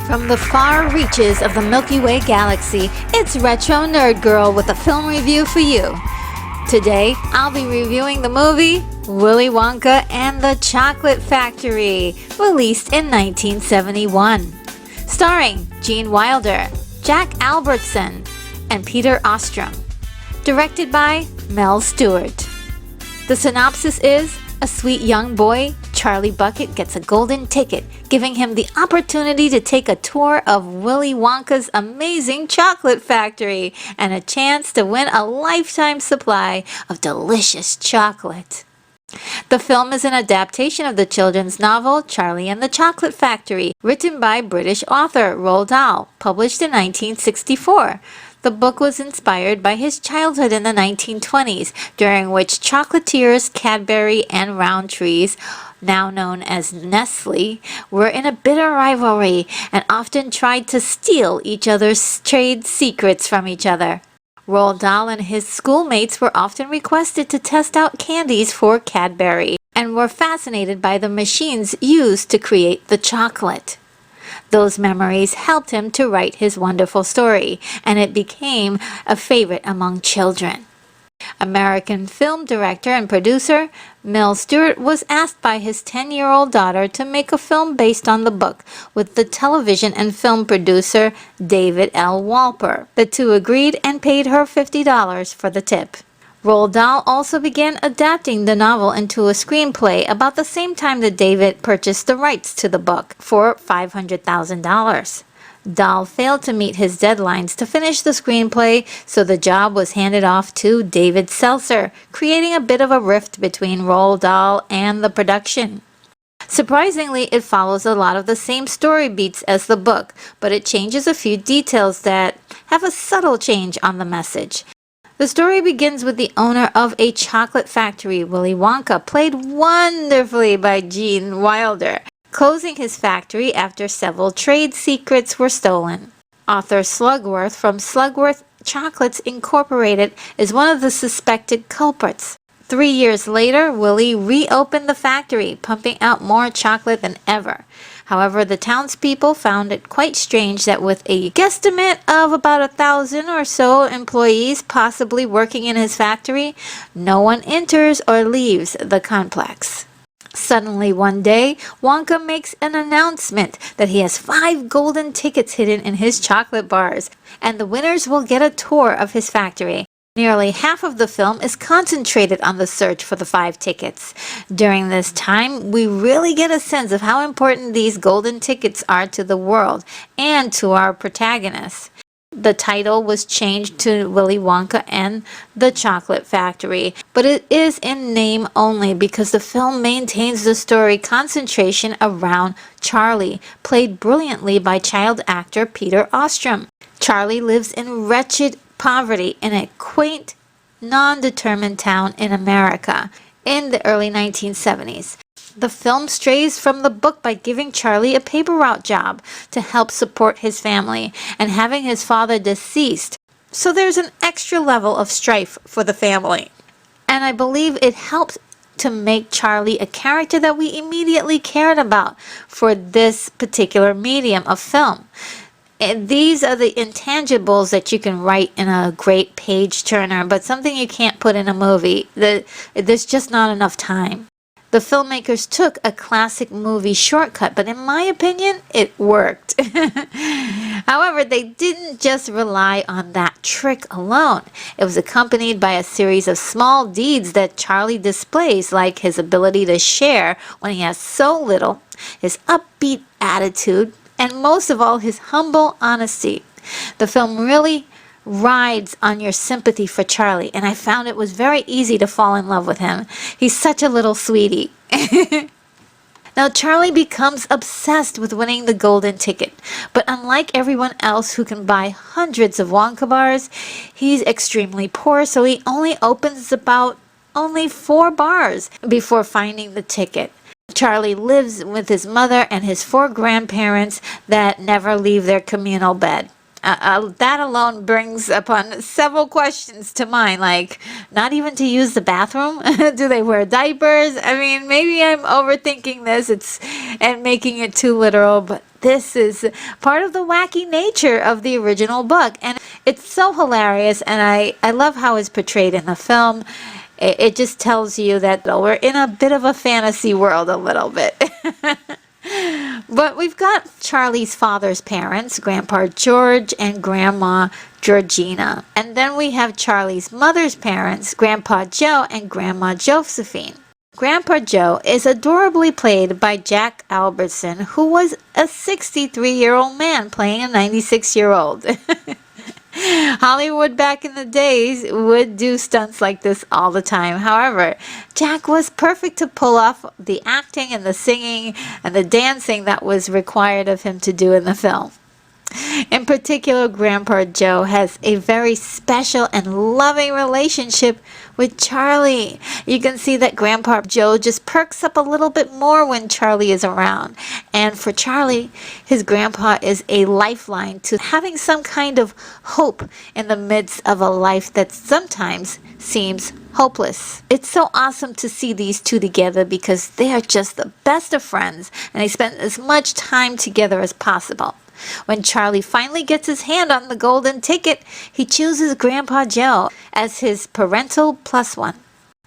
From the far reaches of the Milky Way galaxy, it's Retro Nerd Girl with a film review for you. Today, I'll be reviewing the movie Willy Wonka and the Chocolate Factory, released in 1971. Starring Gene Wilder, Jack Albertson, and Peter Ostrum. Directed by Mel Stewart. The synopsis is, a sweet young boy, Charlie Bucket, gets a golden ticket, giving him the opportunity to take a tour of Willy Wonka's amazing chocolate factory and a chance to win a lifetime supply of delicious chocolate. The film is an adaptation of the children's novel Charlie and the Chocolate Factory, written by British author Roald Dahl, published in 1964. The book was inspired by his childhood in the 1920s, during which chocolatiers Cadbury and Roundtree's, now known as Nestle, were in a bitter rivalry and often tried to steal each other's trade secrets from each other. Roald Dahl and his schoolmates were often requested to test out candies for Cadbury and were fascinated by the machines used to create the chocolate. Those memories helped him to write his wonderful story, and it became a favorite among children. American film director and producer Mel Stewart was asked by his 10-year-old daughter to make a film based on the book with the television and film producer David L. Walper. The two agreed and paid her $50 for the tip. Roald Dahl also began adapting the novel into a screenplay about the same time that David purchased the rights to the book for $500,000. Dahl failed to meet his deadlines to finish the screenplay, so the job was handed off to David Seltzer, creating a bit of a rift between Roald Dahl and the production. Surprisingly, it follows a lot of the same story beats as the book, but it changes a few details that have a subtle change on the message. The story begins with the owner of a chocolate factory, Willy Wonka, played wonderfully by Gene Wilder, closing his factory after several trade secrets were stolen. Arthur Slugworth from Slugworth Chocolates Incorporated is one of the suspected culprits. 3 years later, Willy reopened the factory, pumping out more chocolate than ever. However, the townspeople found it quite strange that with a guesstimate of about 1,000 or so employees possibly working in his factory, no one enters or leaves the complex. Suddenly one day, Wonka makes an announcement that he has 5 golden tickets hidden in his chocolate bars, and the winners will get a tour of his factory. Nearly half of the film is concentrated on the search for the 5 tickets. During this time, we really get a sense of how important these golden tickets are to the world and to our protagonists. The title was changed to Willy Wonka and the Chocolate Factory, but it is in name only because the film maintains the story concentration around Charlie, played brilliantly by child actor Peter Ostrum. Charlie lives in wretched poverty in a quaint, non-determined town in America in the early 1970s. The film strays from the book by giving Charlie a paper route job to help support his family and having his father deceased. So there's an extra level of strife for the family. And I believe it helps to make Charlie a character that we immediately cared about for this particular medium of film. And these are the intangibles that you can write in a great page turner, but something you can't put in a movie. There's just not enough time. The filmmakers took a classic movie shortcut, but in my opinion, it worked. However, they didn't just rely on that trick alone. It was accompanied by a series of small deeds that Charlie displays, like his ability to share when he has so little, his upbeat attitude, and most of all, his humble honesty. The film really rides on your sympathy for Charlie, and I found it was very easy to fall in love with him. He's such a little sweetie. Now, Charlie becomes obsessed with winning the golden ticket, but unlike everyone else who can buy hundreds of Wonka bars, he's extremely poor, so he only opens about 4 bars before finding the ticket. Charlie lives with his mother and his 4 grandparents that never leave their communal bed. That alone brings upon several questions to mind, like not even to use the bathroom. Do they wear diapers? I mean, maybe I'm overthinking this and making it too literal, but this is part of the wacky nature of the original book. And it's so hilarious, and I love how it's portrayed in the film. It just tells you that we're in a bit of a fantasy world a little bit. But we've got Charlie's father's parents, Grandpa George and Grandma Georgina. And then we have Charlie's mother's parents, Grandpa Joe and Grandma Josephine. Grandpa Joe is adorably played by Jack Albertson, who was a 63-year-old man playing a 96-year-old. Hollywood back in the days would do stunts like this all the time. However, Jack was perfect to pull off the acting and the singing and the dancing that was required of him to do in the film. In particular, Grandpa Joe has a very special and loving relationship with Charlie. You can see that Grandpa Joe just perks up a little bit more when Charlie is around. And for Charlie, his grandpa is a lifeline to having some kind of hope in the midst of a life that sometimes seems hopeless. It's so awesome to see these two together because they are just the best of friends and they spend as much time together as possible. When Charlie finally gets his hand on the golden ticket, he chooses Grandpa Joe as his parental plus one.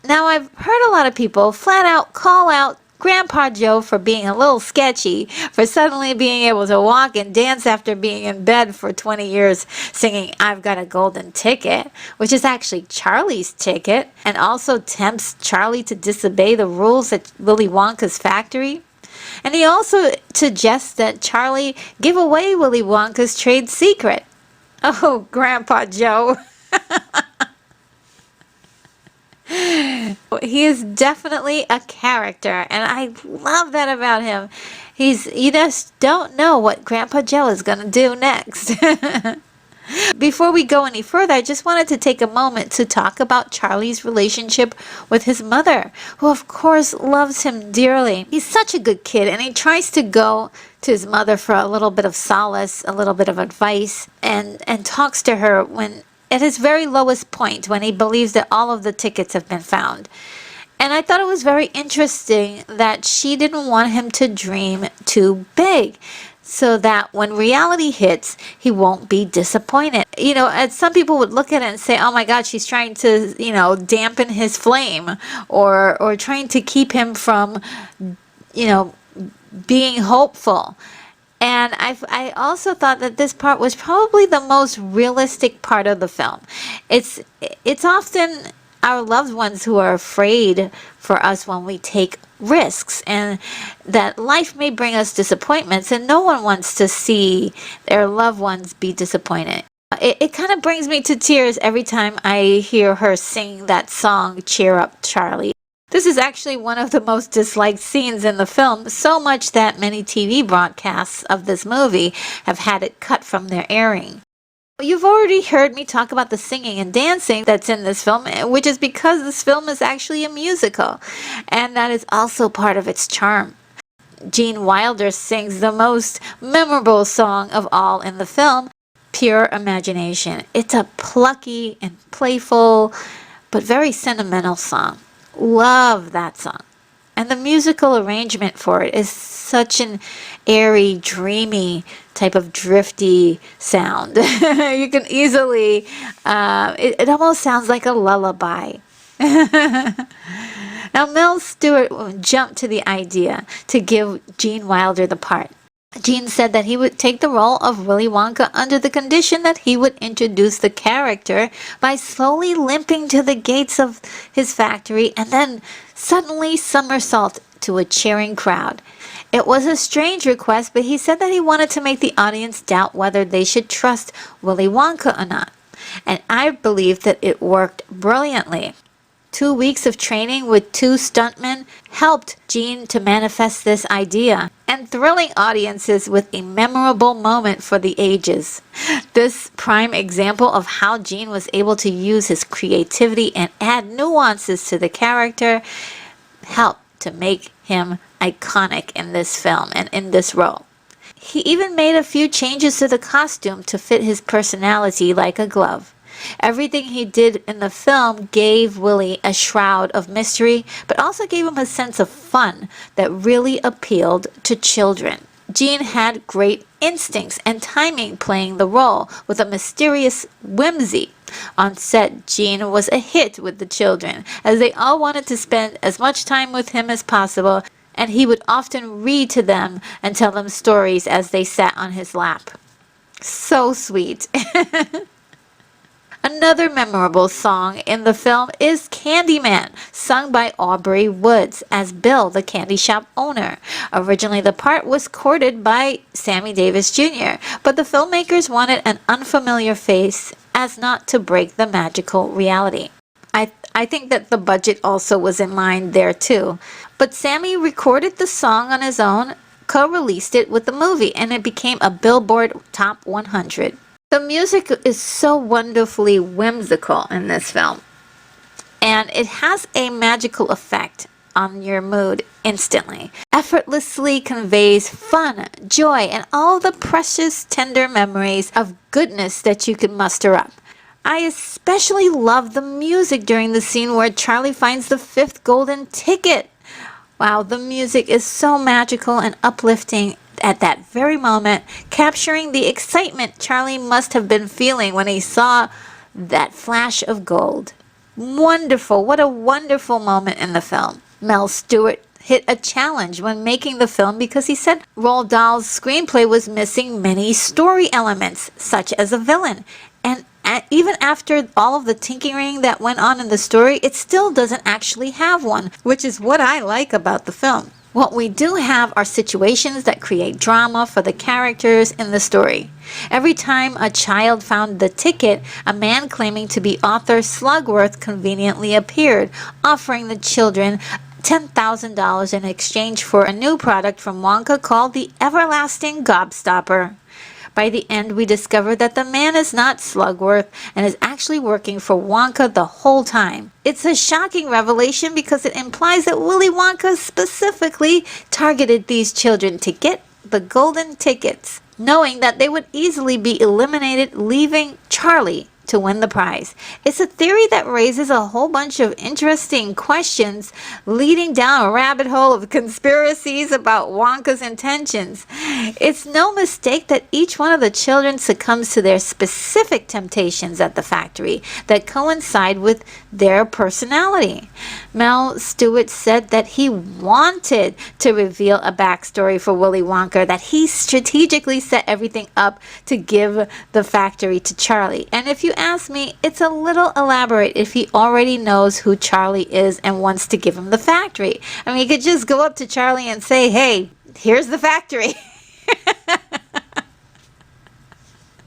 Now, I've heard a lot of people flat out call out Grandpa Joe for being a little sketchy, for suddenly being able to walk and dance after being in bed for 20 years singing "I've Got a Golden Ticket," which is actually Charlie's ticket, and also tempts Charlie to disobey the rules at Willy Wonka's factory. And he also suggests that Charlie give away Willy Wonka's trade secret. Oh, Grandpa Joe. He is definitely a character, and I love that about him. You just don't know what Grandpa Joe is going to do next. Before we go any further, I just wanted to take a moment to talk about Charlie's relationship with his mother, who of course loves him dearly. He's such a good kid, and he tries to go to his mother for a little bit of solace, a little bit of advice, and talks to her when at his very lowest point, when he believes that all of the tickets have been found. And I thought it was very interesting that she didn't want him to dream too big, so that when reality hits, he won't be disappointed. You know, and some people would look at it and say, oh my God, she's trying to, dampen his flame, or trying to keep him from, being hopeful. And I also thought that this part was probably the most realistic part of the film. It's often our loved ones who are afraid for us when we take risks, and that life may bring us disappointments, and no one wants to see their loved ones be disappointed. It kind of brings me to tears every time I hear her sing that song, Cheer Up, Charlie. This is actually one of the most disliked scenes in the film, so much that many TV broadcasts of this movie have had it cut from their airing. You've already heard me talk about the singing and dancing that's in this film, which is because this film is actually a musical, and that is also part of its charm. Gene Wilder sings the most memorable song of all in the film, Pure Imagination. It's a plucky and playful, but very sentimental song. Love that song. And the musical arrangement for it is such an airy, dreamy type of drifty sound. You can easily, it almost sounds like a lullaby. Now, Mel Stewart jumped to the idea to give Gene Wilder the part. Gene said that he would take the role of Willy Wonka under the condition that he would introduce the character by slowly limping to the gates of his factory and then suddenly somersault to a cheering crowd. It was a strange request, but he said that he wanted to make the audience doubt whether they should trust Willy Wonka or not. And I believe that it worked brilliantly. 2 weeks of training with 2 stuntmen helped Gene to manifest this idea, and thrilling audiences with a memorable moment for the ages. This prime example of how Gene was able to use his creativity and add nuances to the character helped to make him iconic in this film and in this role. He even made a few changes to the costume to fit his personality like a glove. Everything he did in the film gave Willy a shroud of mystery, but also gave him a sense of fun that really appealed to children. Jean had great instincts and timing playing the role with a mysterious whimsy. On set, Jean was a hit with the children, as they all wanted to spend as much time with him as possible, and he would often read to them and tell them stories as they sat on his lap. So sweet. Another memorable song in the film is Candyman, sung by Aubrey Woods as Bill, the candy shop owner. Originally, the part was courted by Sammy Davis Jr., but the filmmakers wanted an unfamiliar face as not to break the magical reality. I think that the budget also was in mind there too. But Sammy recorded the song on his own, co-released it with the movie, and it became a Billboard Top 100. The music is so wonderfully whimsical in this film, and it has a magical effect on your mood instantly. Effortlessly conveys fun, joy, and all the precious, tender memories of goodness that you can muster up. I especially love the music during the scene where Charlie finds the 5th golden ticket. Wow, the music is so magical and uplifting at that very moment, capturing the excitement Charlie must have been feeling when he saw that flash of gold. Wonderful, what a wonderful moment in the film. Mel Stewart hit a challenge when making the film because he said Roald Dahl's screenplay was missing many story elements, such as a villain. And even after all of the tinkering that went on in the story, it still doesn't actually have one, which is what I like about the film. What we do have are situations that create drama for the characters in the story. Every time a child found the ticket, a man claiming to be author Slugworth conveniently appeared, offering the children $10,000 in exchange for a new product from Wonka called the Everlasting Gobstopper. By the end, we discover that the man is not Slugworth and is actually working for Wonka the whole time. It's a shocking revelation because it implies that Willy Wonka specifically targeted these children to get the golden tickets, knowing that they would easily be eliminated, leaving Charlie to win the prize. It's a theory that raises a whole bunch of interesting questions, leading down a rabbit hole of conspiracies about Wonka's intentions. It's no mistake that each one of the children succumbs to their specific temptations at the factory that coincide with their personality. Mel Stewart said that he wanted to reveal a backstory for Willy Wonka, that he strategically set everything up to give the factory to Charlie. And if you ask me, it's a little elaborate if he already knows who Charlie is and wants to give him the factory. I mean, he could just go up to Charlie and say, hey, here's the factory.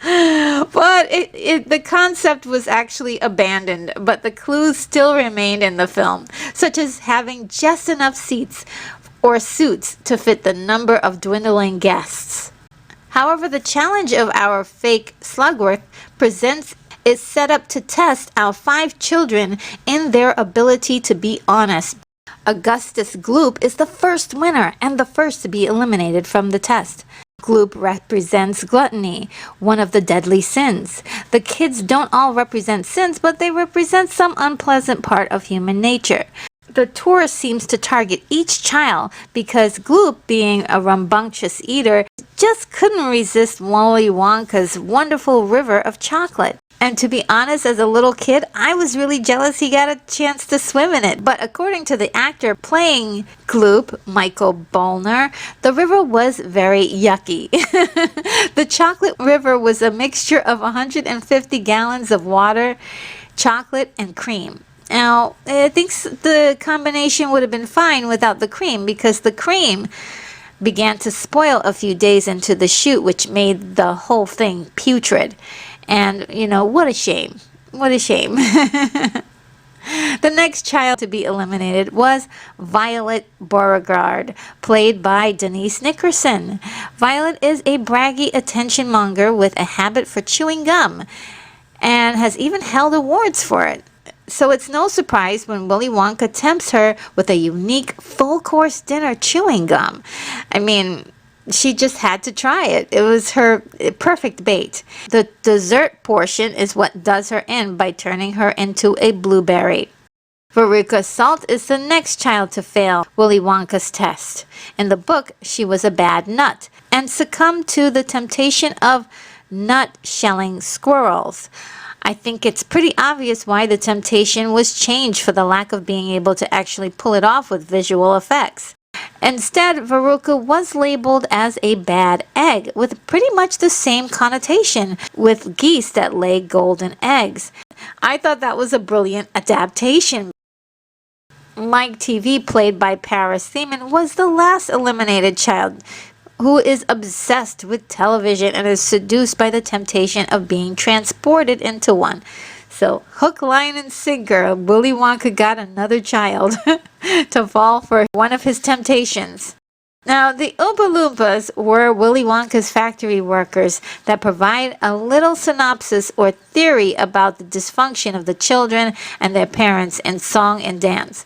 But the concept was actually abandoned, but the clues still remained in the film, such as having just enough seats or suits to fit the number of dwindling guests. However, the challenge of our fake Slugworth presents is set up to test our 5 children in their ability to be honest. Augustus Gloop is the first winner and the first to be eliminated from the test. Gloop represents gluttony, one of the deadly sins. The kids don't all represent sins, but they represent some unpleasant part of human nature. The tour seems to target each child because Gloop, being a rambunctious eater, just couldn't resist Willy Wonka's wonderful river of chocolate. And to be honest, as a little kid, I was really jealous he got a chance to swim in it. But according to the actor playing Gloop, Michael Bollner, the river was very yucky. The chocolate river was a mixture of 150 gallons of water, chocolate, and cream. Now, I think the combination would have been fine without the cream, because the cream began to spoil a few days into the shoot, which made the whole thing putrid. And, you know, what a shame. What a shame. The next child to be eliminated was Violet Beauregard, played by Denise Nickerson. Violet is a braggy attention monger with a habit for chewing gum, and has even held awards for it. So it's no surprise when Willy Wonka tempts her with a unique full-course dinner chewing gum. I mean, she just had to try it. It was her perfect bait. The dessert portion is what does her in by turning her into a blueberry. Veruca Salt is the next child to fail Willy Wonka's test. In the book, she was a bad nut and succumbed to the temptation of nut-shelling squirrels. I think it's pretty obvious why the temptation was changed for the lack of being able to actually pull it off with visual effects. Instead, Veruca was labeled as a bad egg, with pretty much the same connotation with geese that lay golden eggs. I thought that was a brilliant adaptation. Mike TV, played by Paris Theman, was the last eliminated child who is obsessed with television and is seduced by the temptation of being transported into one. So, hook, line, and sinker, Willy Wonka got another child to fall for one of his temptations. Now, the Oompa Loompas were Willy Wonka's factory workers that provide a little synopsis or theory about the dysfunction of the children and their parents in song and dance.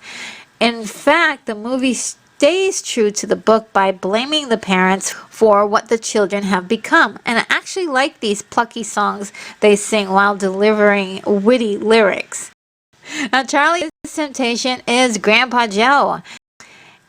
In fact, the movie stays true to the book by blaming the parents for what the children have become. And I actually like these plucky songs they sing while delivering witty lyrics. Now, Charlie's temptation is Grandpa Joe.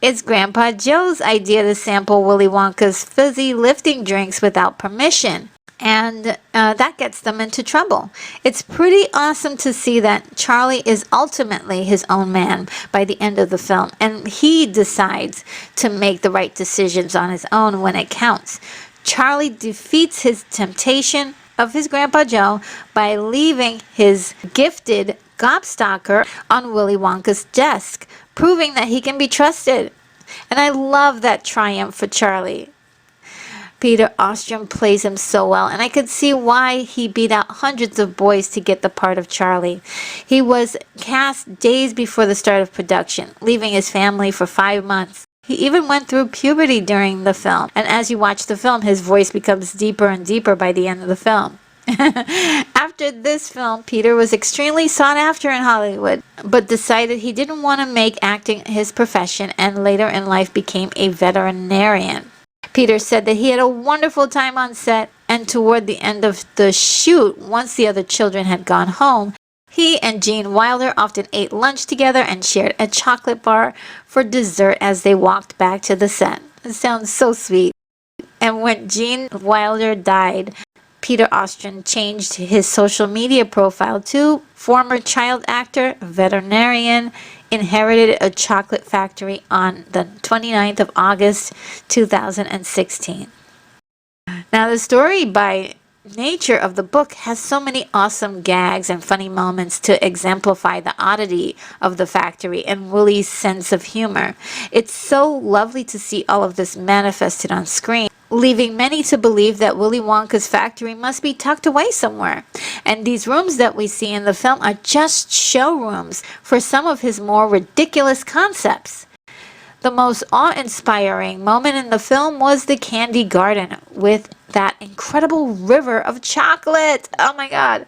It's Grandpa Joe's idea to sample Willy Wonka's fizzy lifting drinks without permission. And that gets them into trouble. It's pretty awesome to see that Charlie is ultimately his own man by the end of the film, and he decides to make the right decisions on his own when it counts. Charlie defeats his temptation of his Grandpa Joe by leaving his gifted gobstocker on Willy Wonka's desk, proving that he can be trusted. And I love that triumph for Charlie. Peter Ostrom plays him so well, and I could see why he beat out hundreds of boys to get the part of Charlie. He was cast days before the start of production, leaving his family for 5 months. He even went through puberty during the film, and as you watch the film, his voice becomes deeper and deeper by the end of the film. After this film, Peter was extremely sought after in Hollywood, but decided he didn't want to make acting his profession, and later in life became a veterinarian. Peter said that he had a wonderful time on set, and toward the end of the shoot, once the other children had gone home, he and Gene Wilder often ate lunch together and shared a chocolate bar for dessert as they walked back to the set. It sounds so sweet. And when Gene Wilder died, Peter Ostrom changed his social media profile to former child actor, veterinarian, inherited a chocolate factory on the 29th of August 2016. Now, the story by nature of the book has so many awesome gags and funny moments to exemplify the oddity of the factory and Willy's sense of humor. It's so lovely to see all of this manifested on screen, leaving many to believe that Willy Wonka's factory must be tucked away somewhere. And these rooms that we see in the film are just showrooms for some of his more ridiculous concepts. The most awe-inspiring moment in the film was the candy garden with that incredible river of chocolate. Oh my God.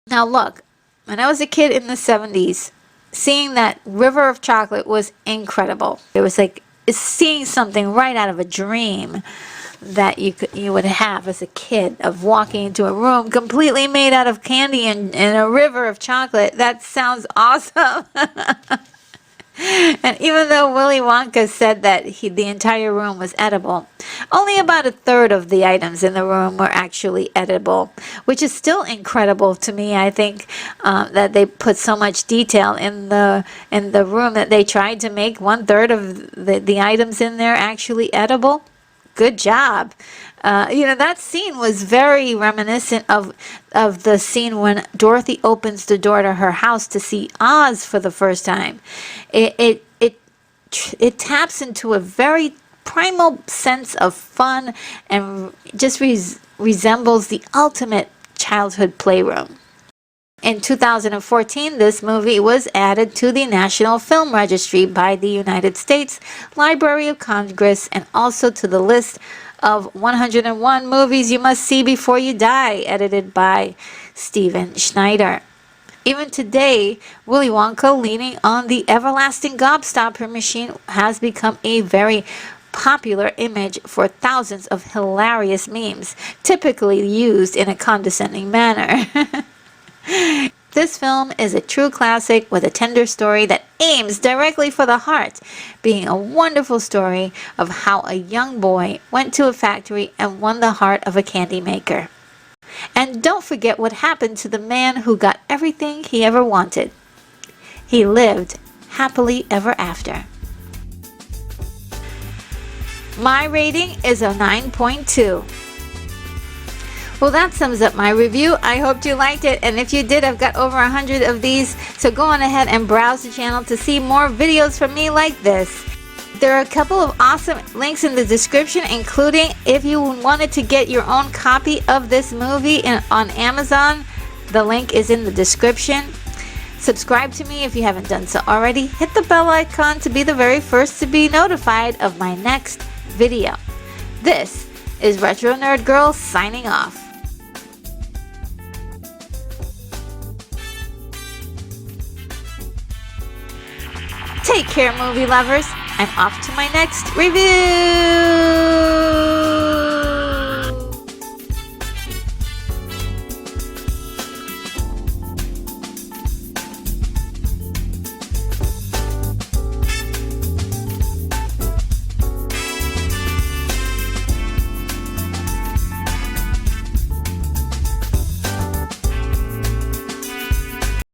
Now look, when I was a kid in the 70s, seeing that river of chocolate was incredible. It was like seeing something right out of a dream that you would have as a kid, of walking into a room completely made out of candy and a river of chocolate. That sounds awesome. And even though Willy Wonka said that the entire room was edible, only about a third of the items in the room were actually edible, which is still incredible to me. I think that they put so much detail in the room that they tried to make 1/3 of the items in there actually edible. Good job. That scene was very reminiscent of the scene when Dorothy opens the door to her house to see Oz for the first time. It taps into a very primal sense of fun and just resembles the ultimate childhood playroom. In 2014, this movie was added to the National Film Registry by the United States Library of Congress, and also to the list of 101 movies you must see before you die, edited by Steven Schneider. Even today, Willy Wonka leaning on the everlasting gobstopper machine has become a very popular image for thousands of hilarious memes, typically used in a condescending manner. This film is a true classic with a tender story that aims directly for the heart, being a wonderful story of how a young boy went to a factory and won the heart of a candy maker. And don't forget what happened to the man who got everything he ever wanted. He lived happily ever after. My rating is a 9.2. Well, that sums up my review. I hope you liked it, and if you did, I've got over 100 of these, so go on ahead and browse the channel to see more videos from me like this. There are a couple of awesome links in the description, including if you wanted to get your own copy of this movie on Amazon, the link is in the description. Subscribe to me if you haven't done so already. Hit the bell icon to be the very first to be notified of my next video. This is Retro Nerd Girl signing off. Take care, movie lovers. I'm off to my next review.